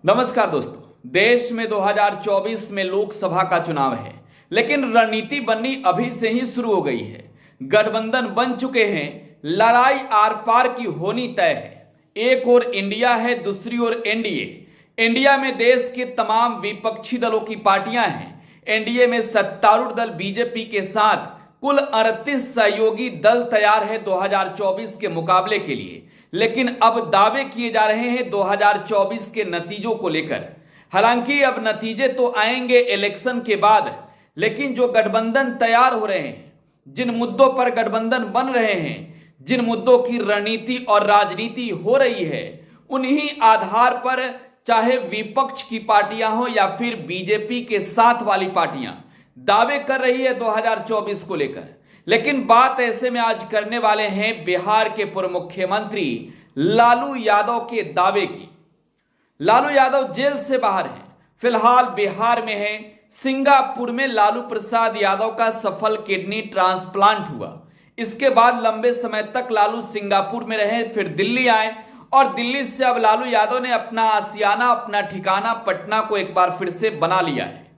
नमस्कार दोस्तों, देश में 2024 में लोकसभा का चुनाव है, लेकिन रणनीति बननी अभी से ही शुरू हो गई है। गठबंधन बन चुके हैं, लड़ाई आर पार की होनी तय है। एक ओर इंडिया है, दूसरी ओर एनडीए। इंडिया में देश के तमाम विपक्षी दलों की पार्टियां हैं। एनडीए में सत्तारूढ़ दल बीजेपी के साथ कुल 38 सहयोगी दल तैयार है 2024 के मुकाबले के लिए। लेकिन अब दावे किए जा रहे हैं 2024 के नतीजों को लेकर। हालांकि अब नतीजे तो आएंगे इलेक्शन के बाद, लेकिन जो गठबंधन तैयार हो रहे हैं, जिन मुद्दों पर गठबंधन बन रहे हैं, जिन मुद्दों की रणनीति और राजनीति हो रही है, उन्हीं आधार पर चाहे विपक्ष की पार्टियां हो या फिर बीजेपी के साथ वाली पार्टियां दावे कर रही है 2024 को लेकर। लेकिन बात ऐसे में आज करने वाले हैं बिहार के पूर्व मुख्यमंत्री लालू यादव के दावे की। लालू यादव जेल से बाहर हैं, फिलहाल बिहार में हैं। सिंगापुर में लालू प्रसाद यादव का सफल किडनी ट्रांसप्लांट हुआ। इसके बाद लंबे समय तक लालू सिंगापुर में रहे, फिर दिल्ली आए और दिल्ली से अब लालू यादव ने अपना आशियाना, अपना ठिकाना पटना को एक बार फिर से बना लिया है।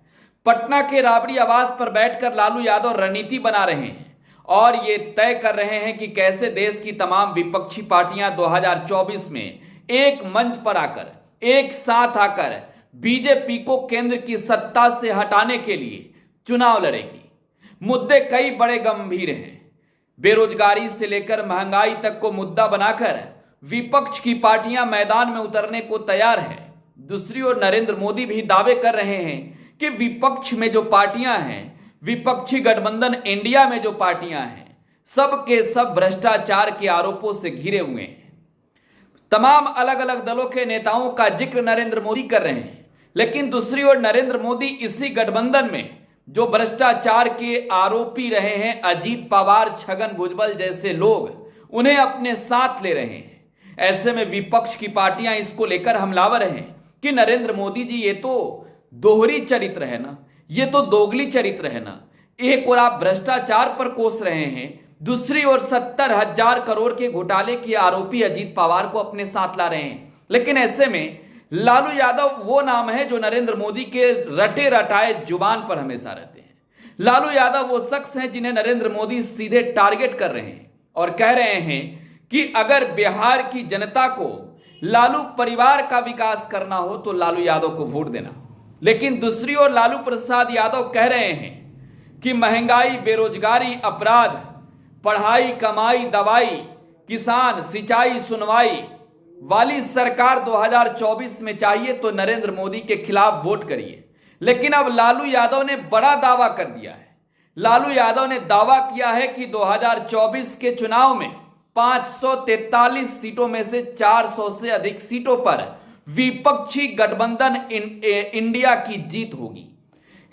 पटना के राबड़ी आवास पर बैठकर लालू यादव रणनीति बना रहे हैं और ये तय कर रहे हैं कि कैसे देश की तमाम विपक्षी पार्टियां 2024 में एक मंच पर आकर, एक साथ आकर बीजेपी को केंद्र की सत्ता से हटाने के लिए चुनाव लड़ेगी। मुद्दे कई बड़े गंभीर हैं। बेरोजगारी से लेकर महंगाई तक को मुद्दा बनाकर विपक्ष की पार्टियां मैदान में उतरने को तैयार है। दूसरी ओर नरेंद्र मोदी भी दावे कर रहे हैं कि विपक्ष में जो पार्टियां हैं, विपक्षी गठबंधन इंडिया में जो पार्टियां हैं, सब के सब भ्रष्टाचार के आरोपों से घिरे हुए हैं। तमाम अलग अलग दलों के नेताओं का जिक्र नरेंद्र मोदी कर रहे हैं, लेकिन दूसरी ओर नरेंद्र मोदी इसी गठबंधन में जो भ्रष्टाचार के आरोपी रहे हैं, अजीत पवार, छगन भुजबल जैसे लोग, उन्हें अपने साथ ले रहे हैं। ऐसे में विपक्ष की पार्टियां इसको लेकर हमलावर हैं कि नरेंद्र मोदी जी, ये तो दोहरी चरित्र है ना, ये तो दोगली चरित्र है ना। एक ओर आप भ्रष्टाचार पर कोस रहे हैं, दूसरी ओर 70,000 करोड़ के घोटाले के आरोपी अजीत पवार को अपने साथ ला रहे हैं। लेकिन ऐसे में लालू यादव वो नाम है जो नरेंद्र मोदी के रटे रटाए जुबान पर हमेशा रहते हैं। लालू यादव वो शख्स हैं जिन्हें नरेंद्र मोदी सीधे टारगेट कर रहे हैं और कह रहे हैं कि अगर बिहार की जनता को लालू परिवार का विकास करना हो तो लालू यादव को वोट देना। लेकिन दूसरी ओर लालू प्रसाद यादव कह रहे हैं कि महंगाई, बेरोजगारी, अपराध, पढ़ाई, कमाई, दवाई, किसान, सिंचाई, सुनवाई वाली सरकार 2024 में चाहिए तो नरेंद्र मोदी के खिलाफ वोट करिए। लेकिन अब लालू यादव ने बड़ा दावा कर दिया है। लालू यादव ने दावा किया है कि 2024 के चुनाव में 543 सीटों में से 400 से अधिक सीटों पर विपक्षी गठबंधन इंडिया की जीत होगी।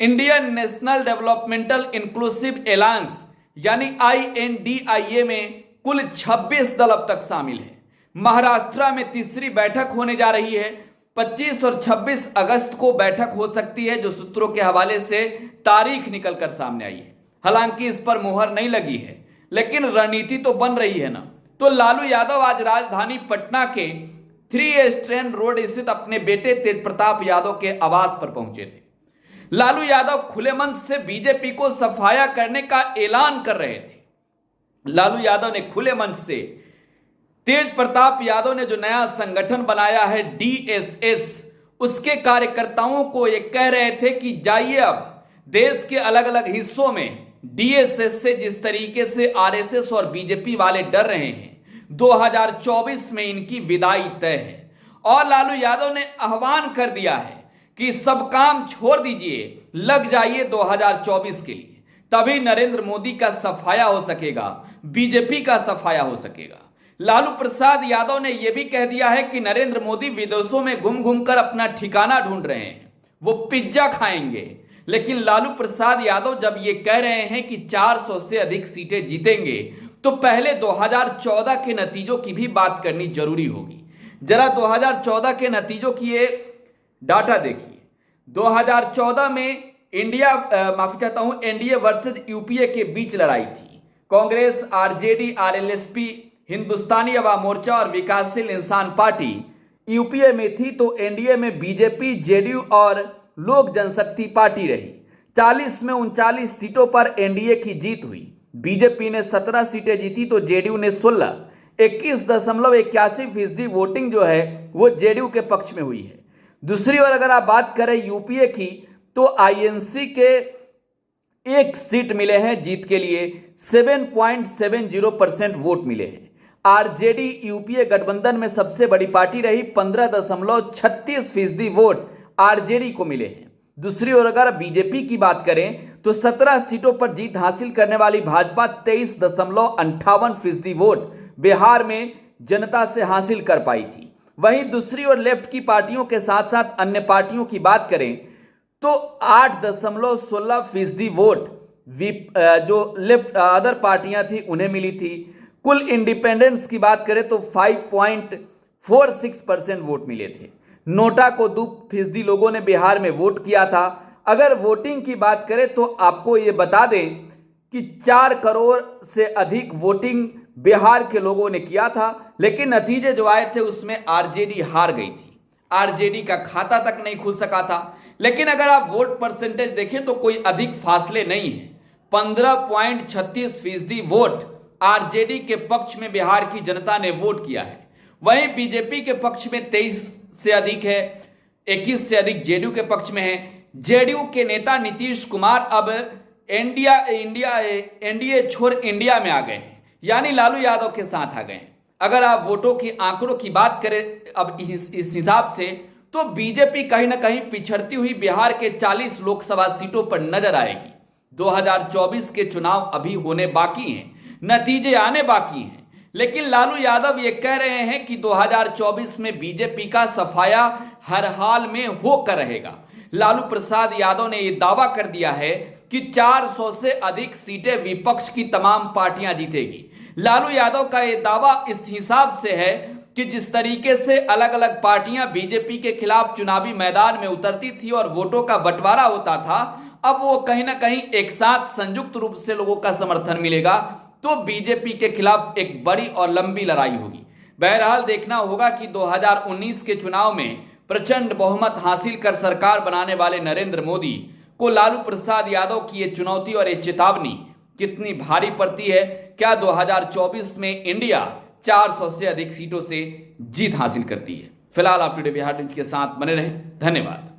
Indian National Developmental Inclusive Alliance यानी INDIA में कुल 26 दल अब तक शामिल है। महाराष्ट्र में तीसरी बैठक होने जा रही है। 25 और 26 अगस्त को बैठक हो सकती है, जो सूत्रों के हवाले से तारीख निकलकर सामने आई है। हालांकि इस पर मुहर नहीं लगी है, लेकिन रणनीति तो बन रही है ना। तो लालू यादव आज राजधानी पटना के 3 स्ट्रैंड रोड स्थित अपने बेटे तेज प्रताप यादव के आवास पर पहुंचे थे। लालू यादव खुले मन से बीजेपी को सफाया करने का ऐलान कर रहे थे। लालू यादव ने खुले मन से, तेज प्रताप यादव ने जो नया संगठन बनाया है DSS, उसके कार्यकर्ताओं को ये कह रहे थे कि जाइए, अब देश के अलग अलग हिस्सों में DSS से जिस तरीके से RSS और बीजेपी वाले डर रहे हैं, 2024 में इनकी विदाई तय है। और लालू यादव ने आह्वान कर दिया है कि सब काम छोड़ दीजिए, लग जाइए 2024 के लिए, तभी नरेंद्र मोदी का सफाया हो सकेगा, बीजेपी का सफाया हो सकेगा। लालू प्रसाद यादव ने यह भी कह दिया है कि नरेंद्र मोदी विदेशों में घूम घूम कर अपना ठिकाना ढूंढ रहे हैं, वो पिज्जा खाएंगे। लेकिन लालू प्रसाद यादव जब ये कह रहे हैं कि 400 से अधिक सीटें जीतेंगे, तो पहले 2014 के नतीजों की भी बात करनी जरूरी होगी। जरा 2014 के नतीजों की ये डाटा देखिए। 2014 में एनडीए वर्सेस यूपीए के बीच लड़ाई थी। कांग्रेस, आरजेडी, आरएलएसपी, हिंदुस्तानी अवाम मोर्चा और विकासशील इंसान पार्टी यूपीए में थी तो एनडीए में बीजेपी, जेडीयू और लोक जनशक्ति पार्टी रही। 40 में 39 सीटों पर एनडीए की जीत हुई। बीजेपी ने 17 सीटें जीती तो जेडीयू ने 16। 21.81% वोटिंग जो है वो जेडीयू के पक्ष में हुई है। दूसरी ओर अगर आप बात करें यूपीए की तो आईएनसी के एक सीट मिले हैं जीत के लिए, 7.70% वोट मिले हैं। आरजेडी यूपीए गठबंधन में सबसे बड़ी पार्टी रही, 15.36% वोट आरजेडी को मिले हैं। दूसरी ओर अगर बीजेपी की बात करें तो 17 सीटों पर जीत हासिल करने वाली भाजपा 23.58% वोट बिहार में जनता से हासिल कर पाई थी। वहीं दूसरी ओर लेफ्ट की पार्टियों के साथ साथ अन्य पार्टियों की बात करें तो 8.16% वोट जो लेफ्ट अदर पार्टियां थी उन्हें मिली थी। कुल इंडिपेंडेंस की बात करें तो 5.46% वोट मिले थे। नोटा को 2% लोगों ने बिहार में वोट किया था। अगर वोटिंग की बात करें तो आपको ये बता दें कि 4 करोड़ से अधिक वोटिंग बिहार के लोगों ने किया था, लेकिन नतीजे जो आए थे उसमें आरजेडी हार गई थी। आरजेडी का खाता तक नहीं खुल सका था। लेकिन अगर आप वोट परसेंटेज देखें तो कोई अधिक फासले नहीं है। 15.36% वोट आरजेडी के पक्ष में बिहार की जनता ने वोट किया है। वहीं बीजेपी के पक्ष में 23 से अधिक है, 21 से अधिक जेडीयू के पक्ष में है। जेडीयू के नेता नीतीश कुमार अब एनडीए छोड़ इंडिया में आ गए हैं, यानी लालू यादव के साथ आ गए हैं। अगर आप वोटों की आंकड़ों की बात करें अब इस हिसाब से तो बीजेपी कहीं ना कहीं पिछड़ती हुई बिहार के 40 लोकसभा सीटों पर नजर आएगी। 2024 के चुनाव अभी होने बाकी हैं, नतीजे आने बाकी हैं, लेकिन लालू यादव ये कह रहे हैं कि 2024 में बीजेपी का सफाया हर हाल में होकर रहेगा। लालू प्रसाद यादव ने यह दावा कर दिया है कि 400 से अधिक सीटें विपक्ष की तमाम पार्टियां जीतेगी। लालू यादव का यह दावा इस हिसाब से है कि जिस तरीके से अलग अलग पार्टियां बीजेपी के खिलाफ चुनावी मैदान में उतरती थी और वोटों का बंटवारा होता था, अब वो कहीं ना कहीं एक साथ संयुक्त रूप से लोगों का समर्थन मिलेगा तो बीजेपी के खिलाफ एक बड़ी और लंबी लड़ाई होगी। बहरहाल देखना होगा कि 2019 के चुनाव में प्रचंड बहुमत हासिल कर सरकार बनाने वाले नरेंद्र मोदी को लालू प्रसाद यादव की ये चुनौती और ये चेतावनी कितनी भारी पड़ती है। क्या 2024 में इंडिया 400 से अधिक सीटों से जीत हासिल करती है? फिलहाल आप टुडे बिहार न्यूज के साथ बने रहें। धन्यवाद।